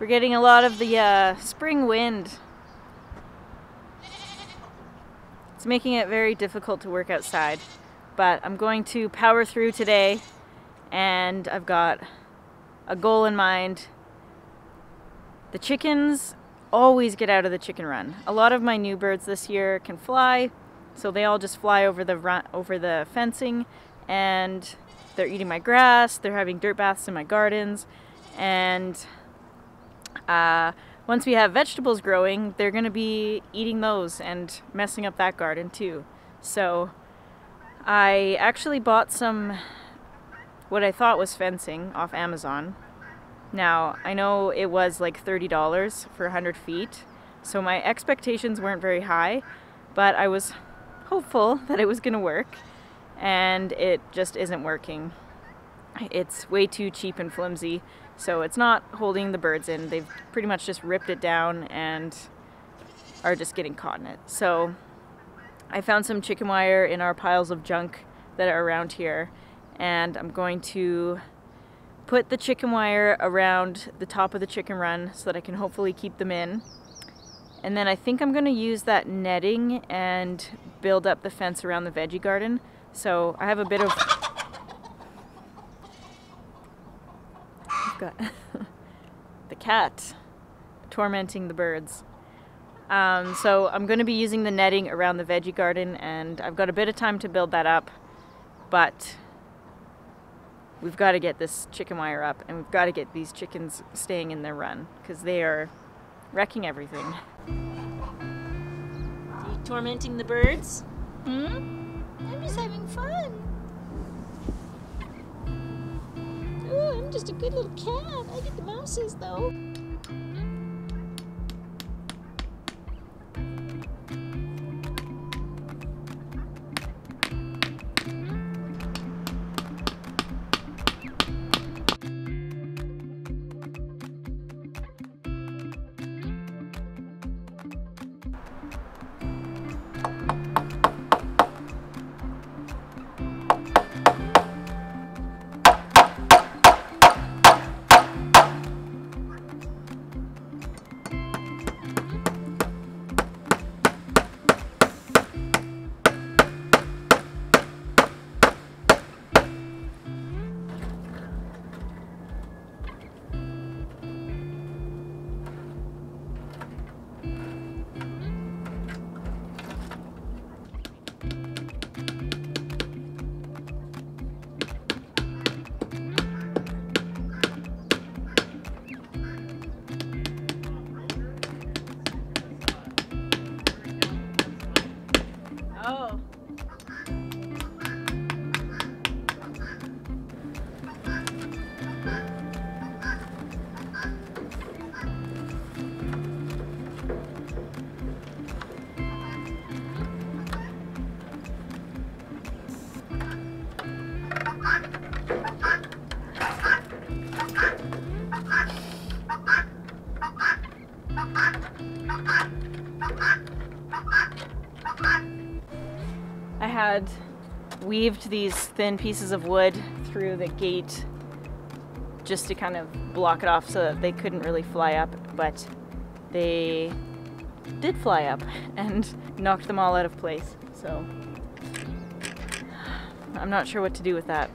We're getting a lot of the spring wind. It's making it very difficult to work outside, but I'm going to power through today, and I've got a goal in mind. The chickens always get out of the chicken run. A lot of my new birds this year can fly, so they all just fly over the fencing, and they're eating my grass, they're having dirt baths in my gardens, and once we have vegetables growing, they're going to be eating those and messing up that garden too. So I actually bought some what I thought was fencing off Amazon. Now, I know it was like $30 for 100 feet, so my expectations weren't very high, but I was hopeful that it was going to work, and it just isn't working. It's way too cheap and flimsy, so it's not holding the birds in. They've pretty much just ripped it down and are just getting caught in it. So I found some chicken wire in our piles of junk that are around here, and I'm going to put the chicken wire around the top of the chicken run so that I can hopefully keep them in. And then I think I'm going to use that netting and build up the fence around the veggie garden. So I have a bit of... I've got the cat tormenting the birds. So I'm going to be using the netting around the veggie garden, and I've got a bit of time to build that up, but we've got to get this chicken wire up, and we've got to get these chickens staying in their run, because they are wrecking everything. Are you tormenting the birds? I'm just having fun. Oh, I'm just a good little cat. I get the mouses though. Oh. I had weaved these thin pieces of wood through the gate just to kind of block it off so that they couldn't really fly up, but they did fly up and knocked them all out of place. So I'm not sure what to do with that.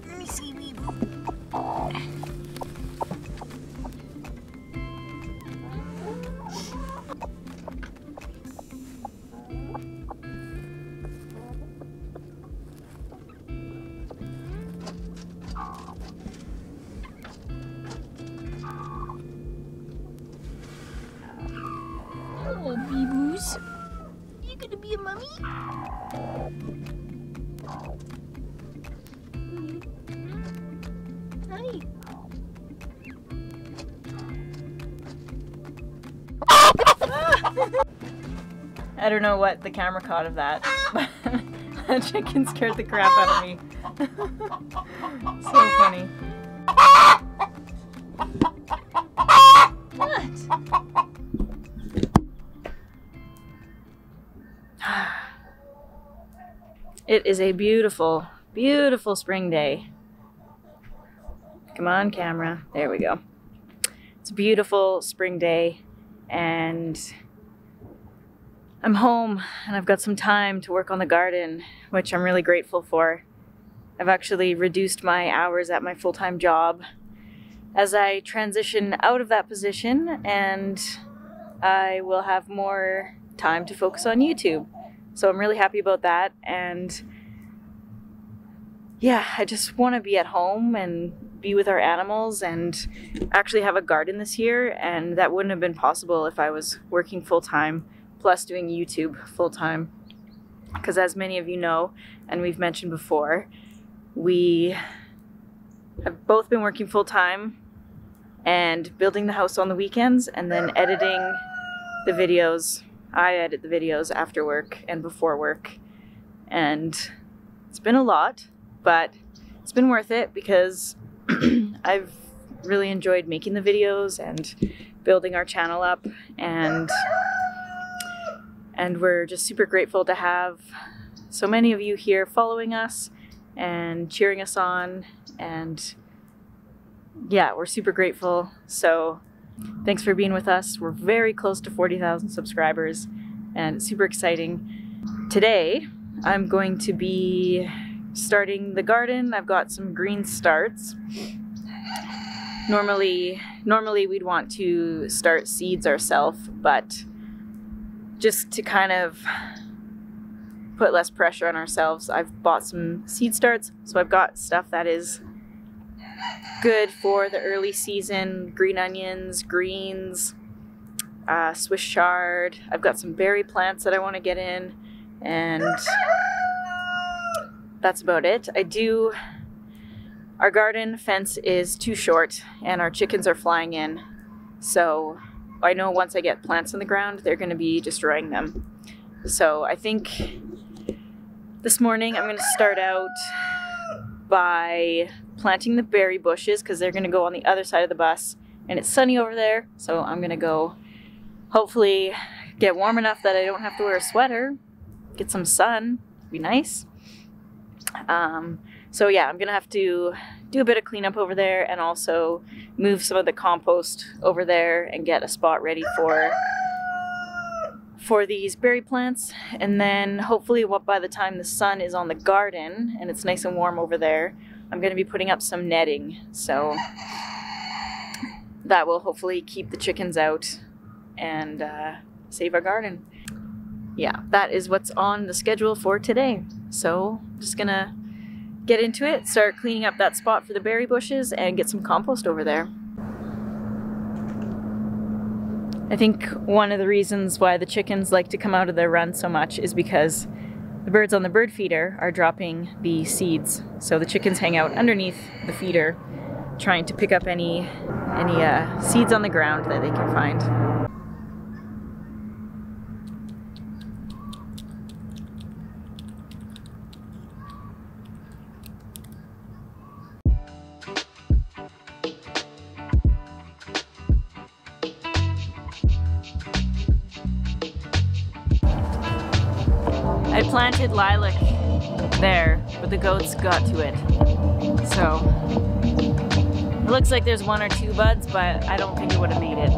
Let me see, hello, Bee-Boos. You gonna be a mummy? Hi. I don't know what the camera caught of that, but the chicken scared the crap out of me. So funny. What? It is a beautiful, beautiful spring day. Come on, camera. There we go. It's a beautiful spring day, and I'm home, and I've got some time to work on the garden, which I'm really grateful for. I've actually reduced my hours at my full-time job as I transition out of that position, and I will have more time to focus on YouTube. So I'm really happy about that, and yeah, I just want to be at home and be with our animals and actually have a garden this year, and that wouldn't have been possible if I was working full-time plus doing YouTube full-time. Because as many of you know, and we've mentioned before, we have both been working full-time and building the house on the weekends and then editing the videos. I edit the videos after work and before work, and it's been a lot, but it's been worth it because I've really enjoyed making the videos and building our channel up, and we're just super grateful to have so many of you here following us and cheering us on, and yeah, we're super grateful. So thanks for being with us. We're very close to 40,000 subscribers, and it's super exciting. Today I'm going to be starting the garden. I've got some green starts. Normally we'd want to start seeds ourselves, but just to kind of put less pressure on ourselves, I've bought some seed starts. So I've got stuff that is good for the early season: green onions, greens, Swiss chard. I've got some berry plants that I want to get in, and that's about it. Our garden fence is too short and our chickens are flying in, so I know once I get plants in the ground, they're going to be destroying them. So I think this morning I'm going to start out by planting the berry bushes, because they're going to go on the other side of the bus, and it's sunny over there, so I'm going to go hopefully get warm enough that I don't have to wear a sweater, get some sun, be nice. So yeah, I'm gonna have to do a bit of cleanup over there and also move some of the compost over there and get a spot ready for these berry plants. And then hopefully by the time the sun is on the garden and it's nice and warm over there, I'm gonna be putting up some netting. So that will hopefully keep the chickens out and save our garden. Yeah, that is what's on the schedule for today. So I'm just gonna get into it, start cleaning up that spot for the berry bushes and get some compost over there. I think one of the reasons why the chickens like to come out of their run so much is because the birds on the bird feeder are dropping the seeds. So the chickens hang out underneath the feeder trying to pick up any seeds on the ground that they can find. I planted lilac there, but the goats got to it. So it looks like there's one or two buds, but I don't think it would have made it.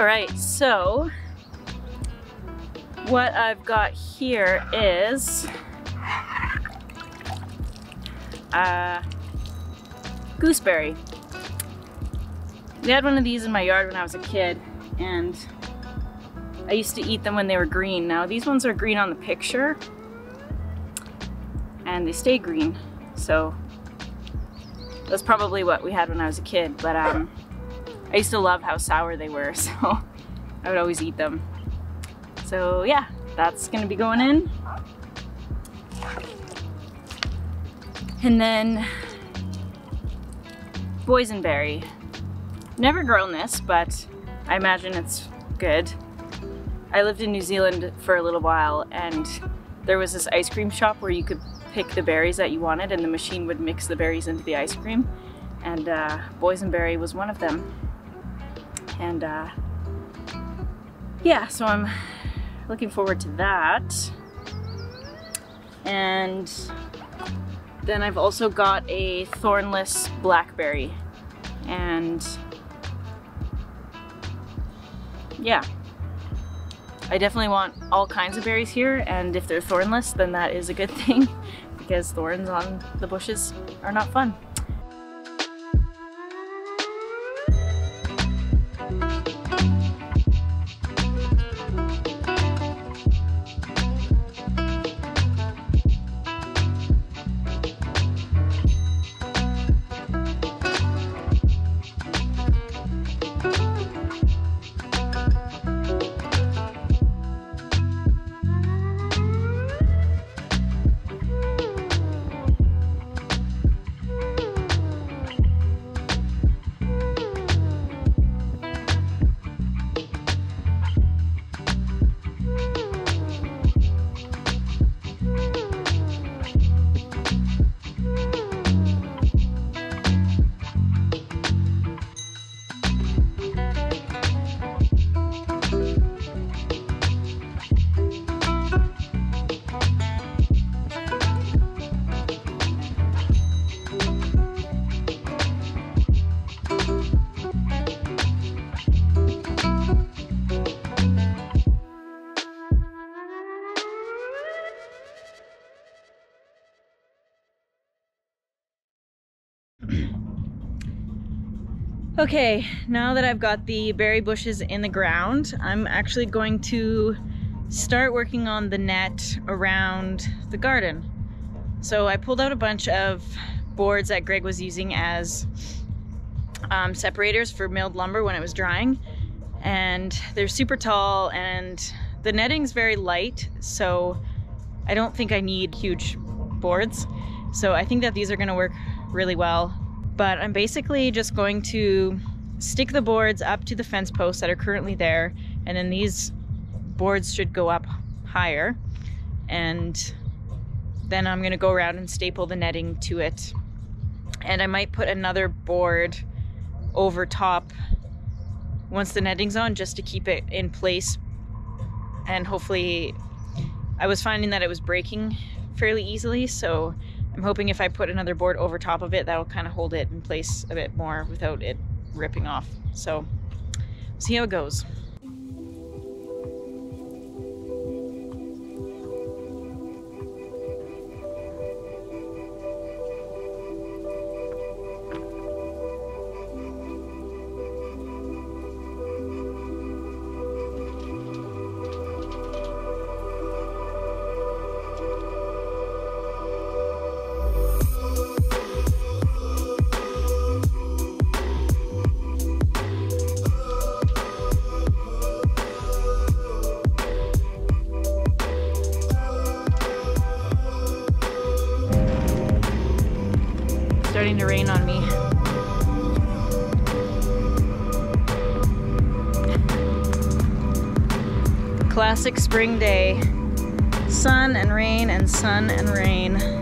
Alright, so what I've got here is gooseberry. We had one of these in my yard when I was a kid, and I used to eat them when they were green. Now these ones are green on the picture, and they stay green, so that's probably what we had when I was a kid, but I used to love how sour they were, so I would always eat them. So yeah, that's gonna be going in. And then Boysenberry. Never grown this, but I imagine it's good. I lived in New Zealand for a little while, and there was this ice cream shop where you could pick the berries that you wanted, and the machine would mix the berries into the ice cream, and Boysenberry was one of them. And yeah, so I'm looking forward to that. And then I've also got a thornless blackberry, and yeah, I definitely want all kinds of berries here, and if they're thornless, then that is a good thing because thorns on the bushes are not fun. Okay, now that I've got the berry bushes in the ground, I'm actually going to start working on the net around the garden. So I pulled out a bunch of boards that Greg was using as separators for milled lumber when it was drying, and they're super tall, and the netting's very light, so I don't think I need huge boards. So I think that these are going to work really well. But I'm basically just going to stick the boards up to the fence posts that are currently there, and then these boards should go up higher, and then I'm going to go around and staple the netting to it. And I might put another board over top once the netting's on, just to keep it in place. And hopefully, I was finding that it was breaking fairly easily, so I'm hoping if I put another board over top of it, that'll kind of hold it in place a bit more without it ripping off. So, see how it goes. Starting to rain on me. Classic spring day. Sun and rain and sun and rain.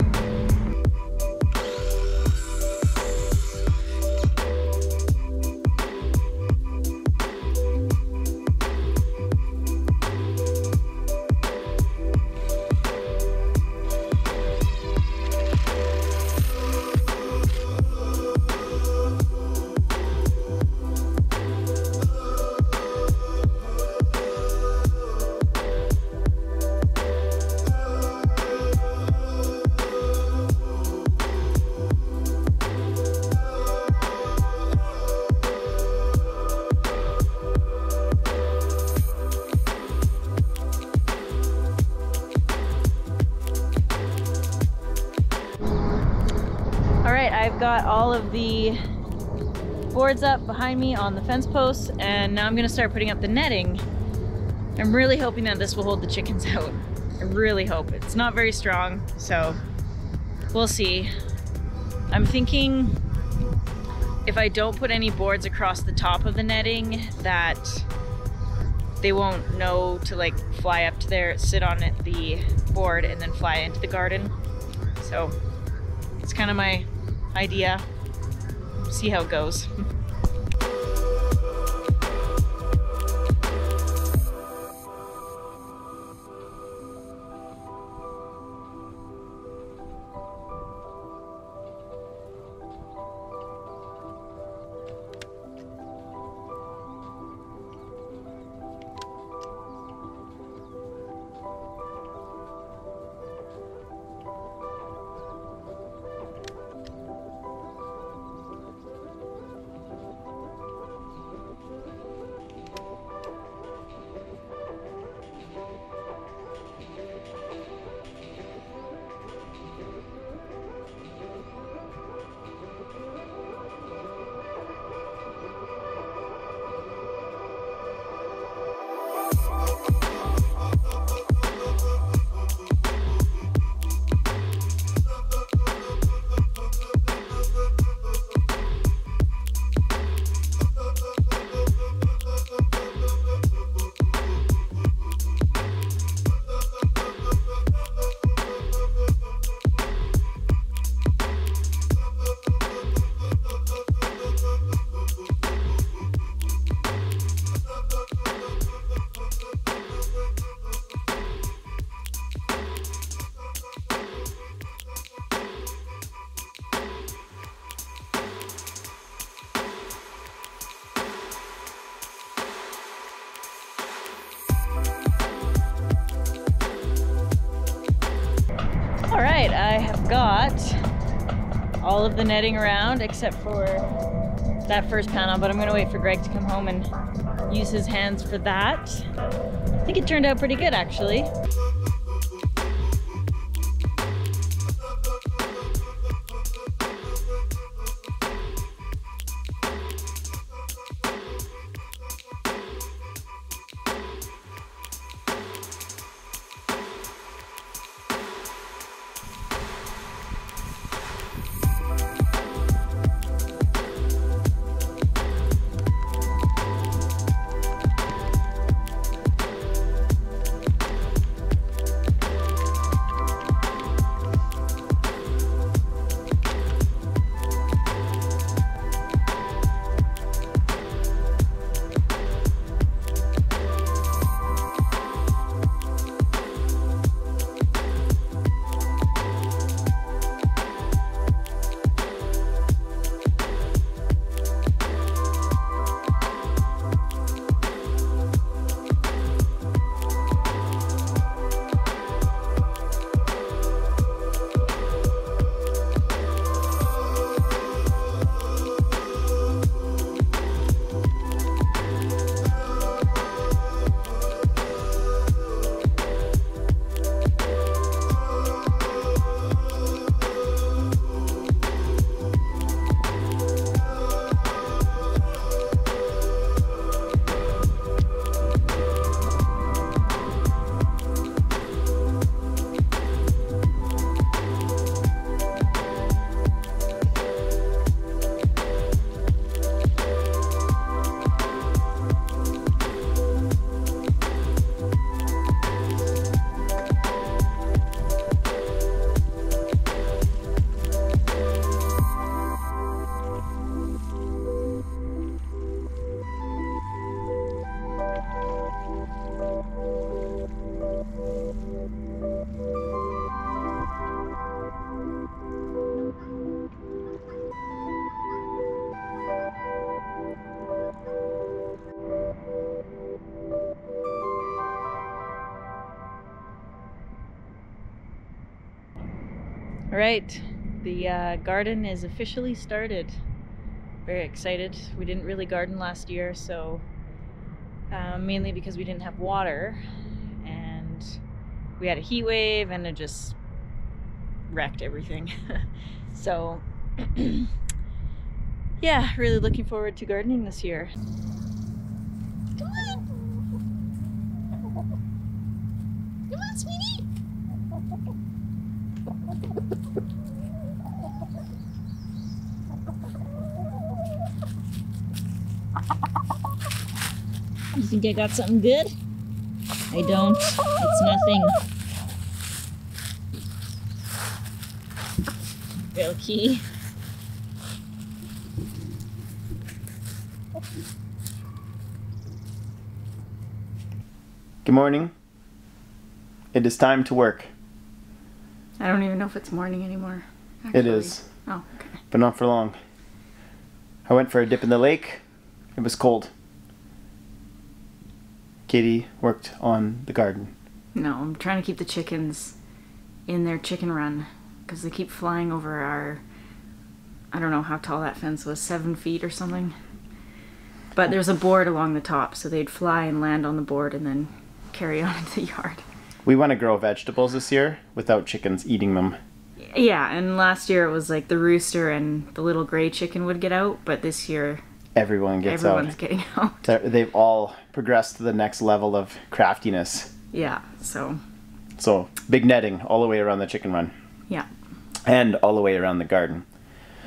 right, I've got all of the boards up behind me on the fence posts, and now I'm gonna start putting up the netting. I'm really hoping that this will hold the chickens out. I really hope. It's not very strong, so we'll see. I'm thinking if I don't put any boards across the top of the netting, that they won't know to like fly up to there, sit on it, the board, and then fly into the garden. So it's kind of my idea. See how it goes. All right, I have got all of the netting around except for that first panel, but I'm gonna wait for Greg to come home and use his hands for that. I think it turned out pretty good, actually. All right, the garden is officially started. Very excited. We didn't really garden last year, so mainly because we didn't have water, and we had a heat wave and it just wrecked everything. So Yeah, really looking forward to gardening this year. Come on! Come on, sweetie! You think I got something good? I don't. It's nothing. Bilky. Good morning. It is time to work. I don't even know if it's morning anymore. It is, Oh, okay. but not for long. I went for a dip in the lake. It was cold. Katie worked on the garden. No, I'm trying to keep the chickens in their chicken run because they keep flying over our, I don't know how tall that fence was, 7 feet or something. But there's a board along the top, so they'd fly and land on the board and then carry on into the yard. We want to grow vegetables this year without chickens eating them. Yeah, and last year it was like the rooster and the little gray chicken would get out, but this year Everyone gets everyone's out. getting out. They've all progressed to the next level of craftiness. Yeah, so So, big netting all the way around the chicken run. yeah. And all the way around the garden.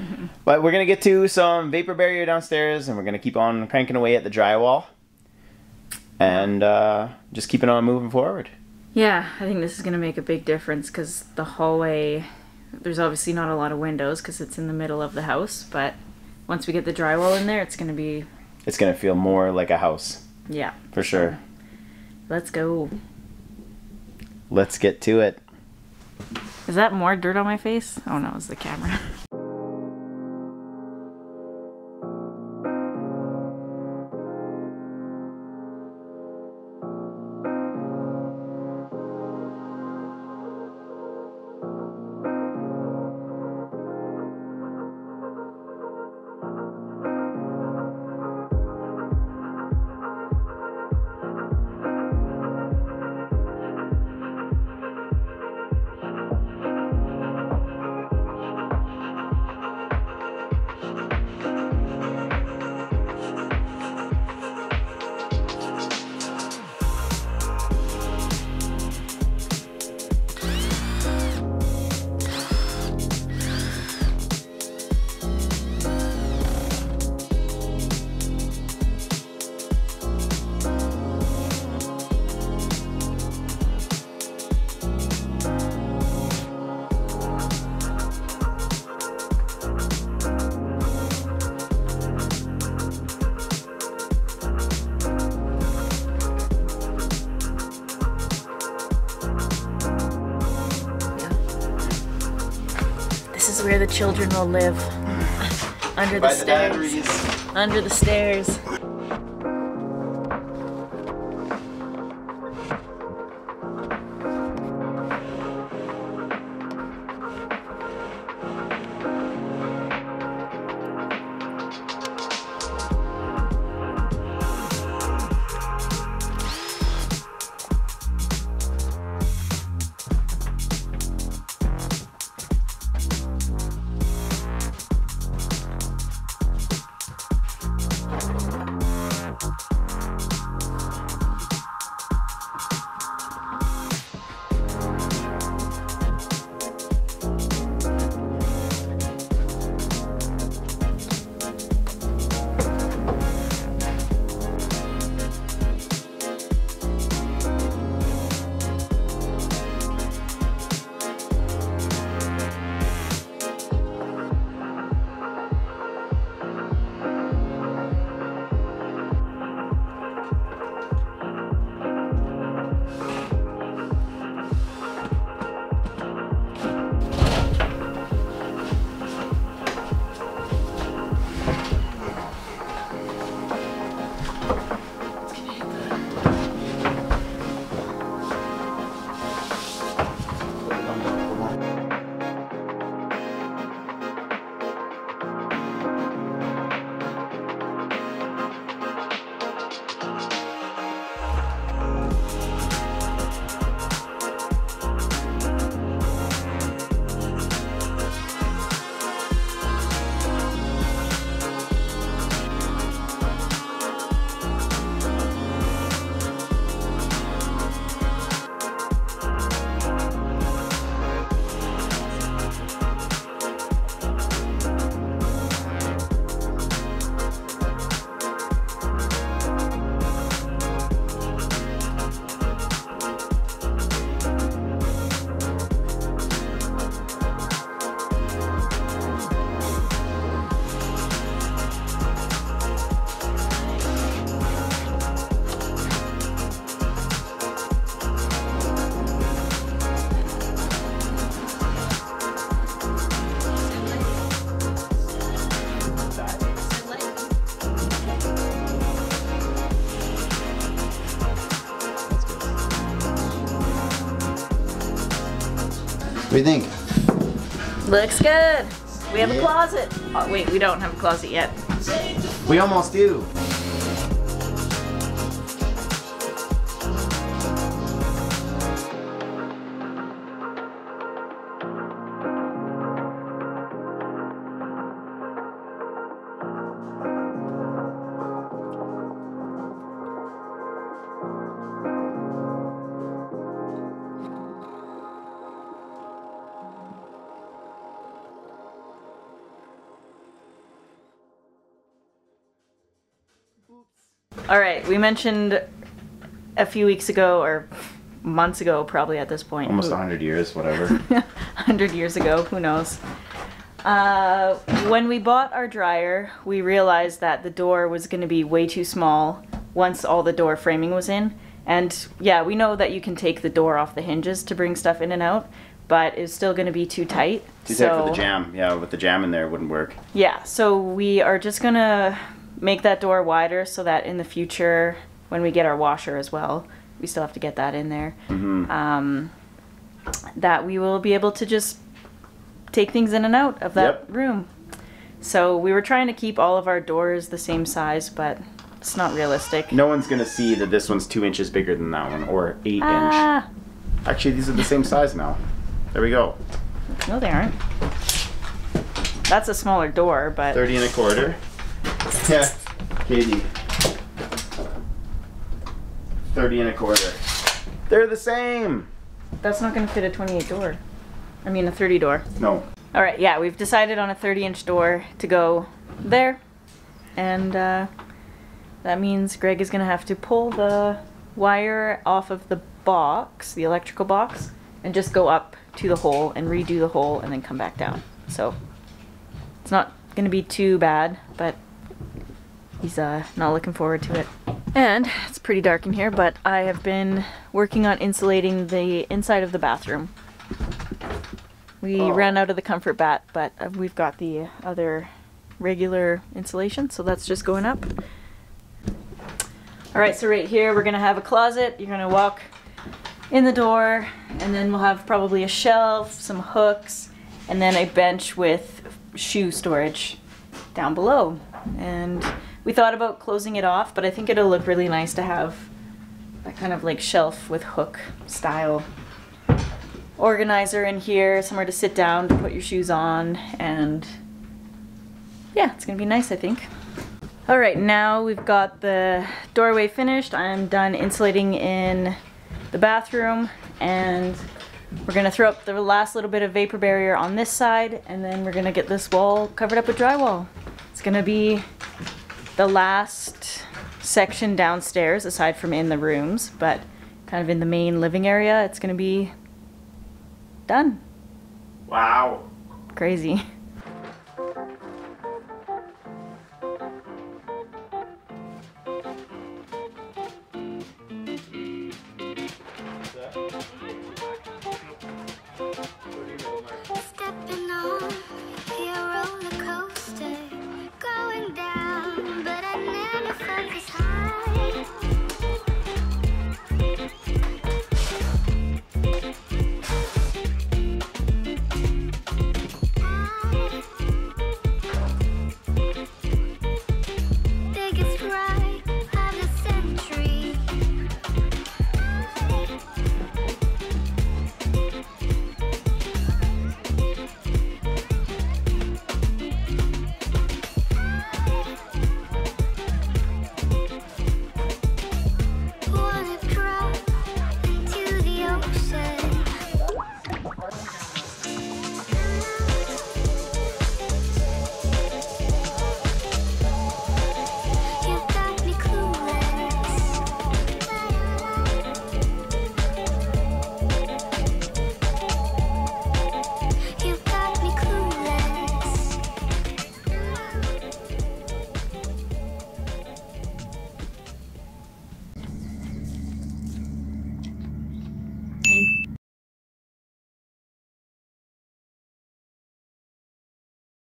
Mm-hmm. But we're going to get to some vapor barrier downstairs, and we're going to keep on cranking away at the drywall. And just keeping on moving forward. Yeah, I think this is going to make a big difference because the hallway, there's obviously not a lot of windows because it's in the middle of the house, but once we get the drywall in there, it's going to be... It's going to feel more like a house. Yeah. For sure. Let's go. Let's get to it. Is that more dirt on my face? Oh no, it's the camera. This is where the children will live. Under the stairs. Under the stairs. do you think? Looks good. We have a Yeah. closet. Oh, wait, we don't have a closet yet. We almost do. All right, we mentioned a few weeks ago, or months ago probably at this point. Almost 100 years, whatever. 100 years ago, who knows. When we bought our dryer, we realized that the door was going to be way too small once all the door framing was in. And yeah, we know that you can take the door off the hinges to bring stuff in and out, but it's still going to be too tight. Too tight for the jam. Yeah, with the jam in there, it wouldn't work. Yeah, so we are just going to make that door wider so that in the future, when we get our washer as well, we still have to get that in there, that we will be able to just take things in and out of that room. So we were trying to keep all of our doors the same size, but it's not realistic. No one's gonna see that this one's 2 inches bigger than that one, or 8 inch. Actually, these are the same size now. There we go. No, they aren't. That's a smaller door, but 30 and a quarter. Yeah, Katie. 30 and a quarter. They're the same. that's not going to fit a 28 door. I mean a 30 door. No. All right, yeah, we've decided on a 30-inch door to go there. And that means Greg is going to have to pull the wire off of the box, the electrical box, and just go up to the hole and redo the hole and then come back down. So it's not going to be too bad, but he's not looking forward to it. And it's pretty dark in here, but I have been working on insulating the inside of the bathroom. We ran out of the comfort bat, but we've got the other regular insulation, so that's just going up. Alright, so right here we're going to have a closet. You're going to walk in the door, and then we'll have probably a shelf, some hooks, and then a bench with shoe storage down below. And we thought about closing it off, but I think it'll look really nice to have that kind of like shelf with hook style organizer in here, somewhere to sit down to put your shoes on, and yeah, it's gonna be nice, I think. All right, now we've got the doorway finished. I'm done insulating in the bathroom, and we're gonna throw up the last little bit of vapor barrier on this side, and then we're gonna get this wall covered up with drywall. It's gonna be the last section downstairs, aside from in the rooms, but kind of in the main living area, it's gonna be done. Wow. Crazy.